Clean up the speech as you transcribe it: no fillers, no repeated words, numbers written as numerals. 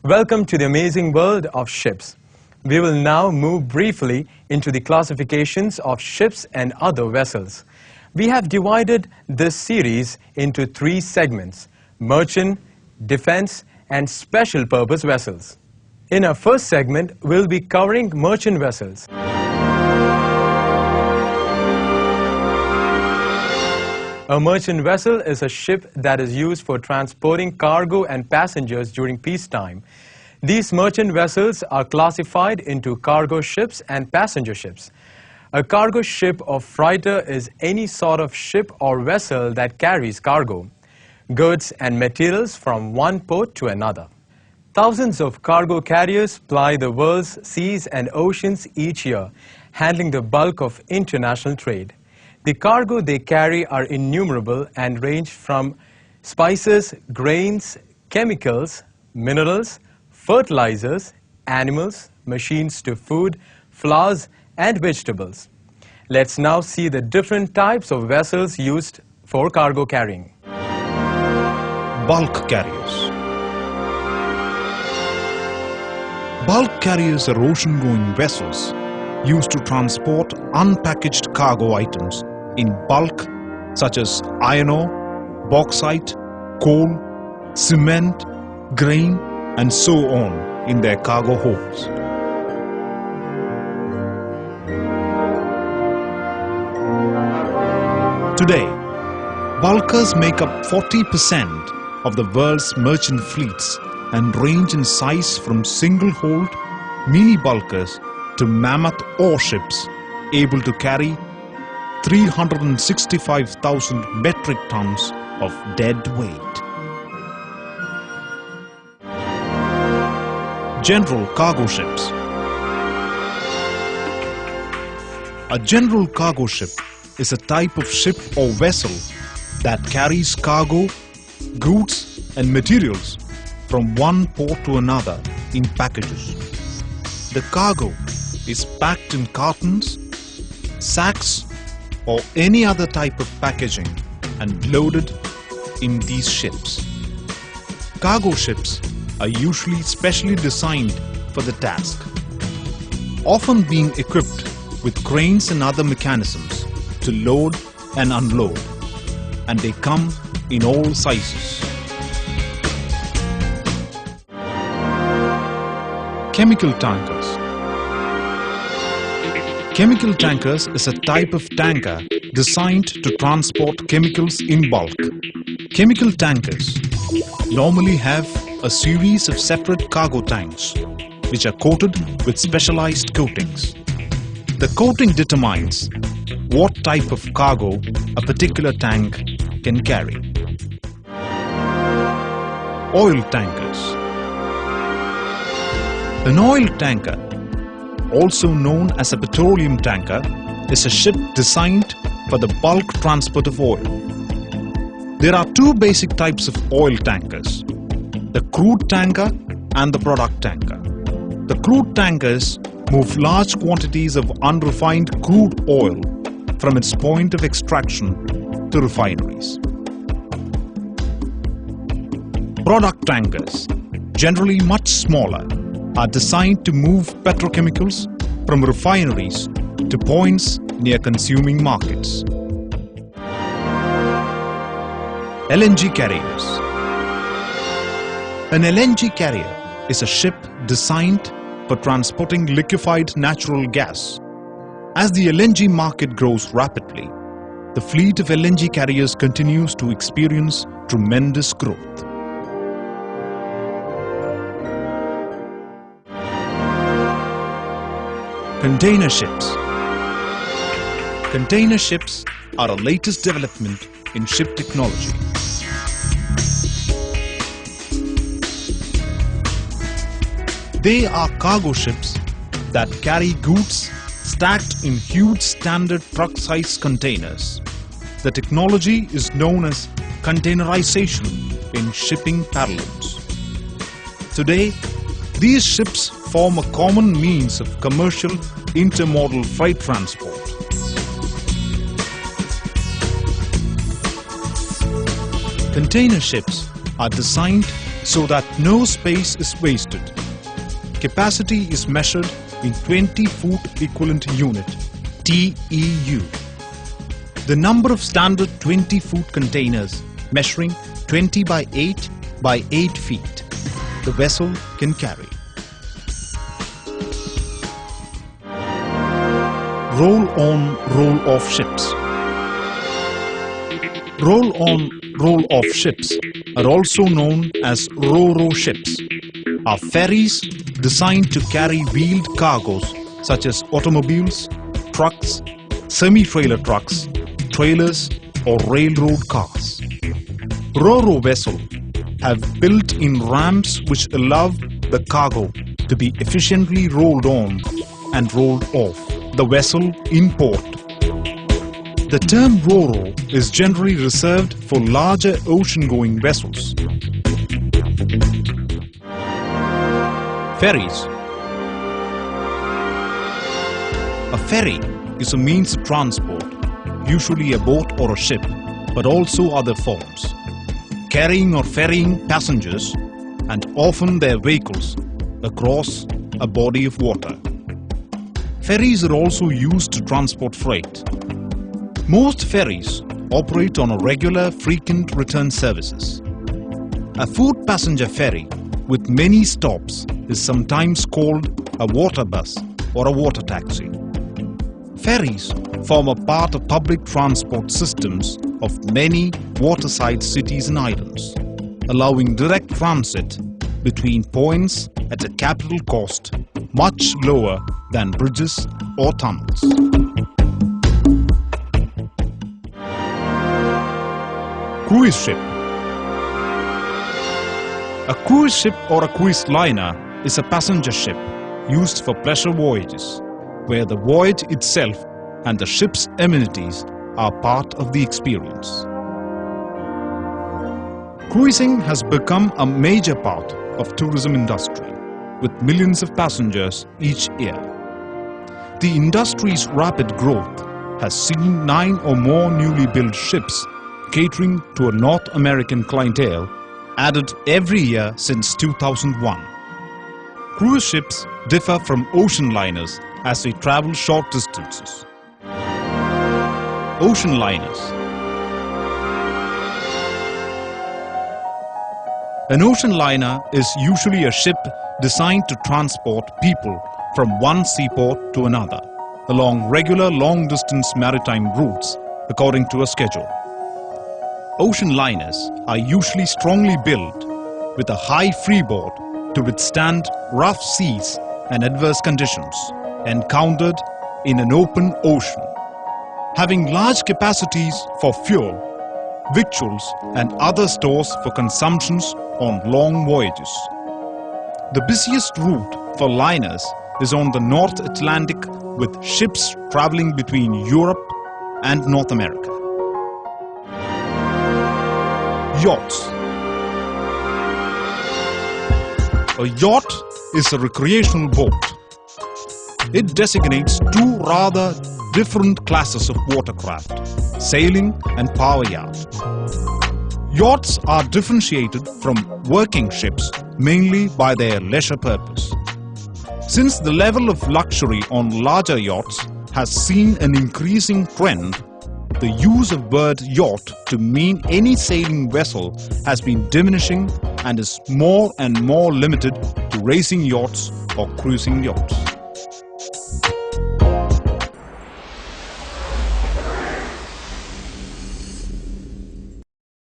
Welcome to the amazing world of ships. We will now move briefly into the classifications of ships and other vessels. We have divided this series into 3 segments: merchant, defense, and special purpose vessels. In our first segment, we'll be covering merchant vessels. A merchant vessel is a ship that is used for transporting cargo and passengers during peacetime. These merchant vessels are classified into cargo ships and passenger ships. A cargo ship or freighter is any sort of ship or vessel that carries cargo, goods and materials from one port to another. Thousands of cargo carriers ply the world's seas and oceans each year, handling the bulk of international trade. The cargo they carry are innumerable and range from spices, grains, chemicals, minerals, fertilizers, animals, machines to food, flowers, and vegetables. Let's now see the different types of vessels used for cargo carrying. Bulk carriers. Bulk carriers are ocean-going vessels used to transport unpackaged cargo items in bulk, such as iron ore, bauxite, coal, cement, grain, and so on in their cargo holds. Today, bulkers make up 40% of the world's merchant fleets and range in size from single-hold mini bulkers to mammoth ore ships able to carry 365,000 metric tons of dead weight. General cargo ships. A general cargo ship is a type of ship or vessel that carries cargo, goods and materials from one port to another in packages. The cargo is packed in cartons, sacks, or any other type of packaging and loaded in these ships. Cargo ships are usually specially designed for the task, often being equipped with cranes and other mechanisms to load and unload, and they come in all sizes. Chemical tankers. Chemical tankers is a type of tanker designed to transport chemicals in bulk. Chemical tankers normally have a series of separate cargo tanks, which are coated with specialized coatings. The coating determines what type of cargo a particular tank can carry. Oil tankers. An oil tanker, also known as a petroleum tanker, is a ship designed for the bulk transport of oil. There are 2 basic types of oil tankers: the crude tanker and the product tanker. The crude tankers move large quantities of unrefined crude oil from its point of extraction to refineries. Product tankers, generally much smaller, are designed to move petrochemicals from refineries to points near consuming markets. LNG carriers. An LNG carrier is a ship designed for transporting liquefied natural gas. As the LNG market grows rapidly, the fleet of LNG carriers continues to experience tremendous growth. Container ships. Container ships are a latest development in ship technology. They are cargo ships that carry goods stacked in huge standard truck-sized containers. The technology is known as containerization in shipping parlance. Today, these ships form a common means of commercial intermodal freight transport. Container ships are designed so that no space is wasted. Capacity is measured in 20-foot equivalent unit, TEU. The number of standard 20-foot containers measuring 20 by 8 by 8 feet the vessel can carry. Roll-on, roll-off ships. Roll-on, roll-off ships are also known as ro-ro ships, are ferries designed to carry wheeled cargoes such as automobiles, trucks, semi-trailer trucks, trailers or railroad cars. Ro-ro vessels have built-in ramps which allow the cargo to be efficiently rolled on and rolled off the vessel in port. The term ro-ro is generally reserved for larger ocean-going vessels. Ferries. A ferry is a means of transport, usually a boat or a ship, but also other forms, carrying or ferrying passengers and often their vehicles across a body of water. Ferries are also used to transport freight. Most ferries operate on a regular, frequent return services. A food passenger ferry with many stops is sometimes called a water bus or a water taxi. Ferries form a part of public transport systems of many waterside cities and islands, allowing direct transit between points at a capital cost much lower than bridges or tunnels. Cruise ship. A cruise ship or a cruise liner is a passenger ship used for pleasure voyages, where the voyage itself and the ship's amenities are part of the experience. Cruising has become a major part of tourism industry, with millions of passengers each year. The industry's rapid growth has seen 9 or more newly built ships catering to a North American clientele added every year since 2001. Cruise ships differ from ocean liners as they travel short distances. Ocean liners. An ocean liner is usually a ship designed to transport people from one seaport to another along regular long-distance maritime routes according to a schedule. Ocean liners are usually strongly built with a high freeboard to withstand rough seas and adverse conditions encountered in an open ocean, having large capacities for fuel, victuals and other stores for consumptions on long voyages. The busiest route for liners is on the North Atlantic, with ships traveling between Europe and North America. Yachts. A yacht is a recreational boat. It designates 2 rather different classes of watercraft, sailing and power yacht. Yachts are differentiated from working ships mainly by their leisure purpose. Since the level of luxury on larger yachts has seen an increasing trend, the use of word yacht to mean any sailing vessel has been diminishing and is more and more limited to racing yachts or cruising yachts.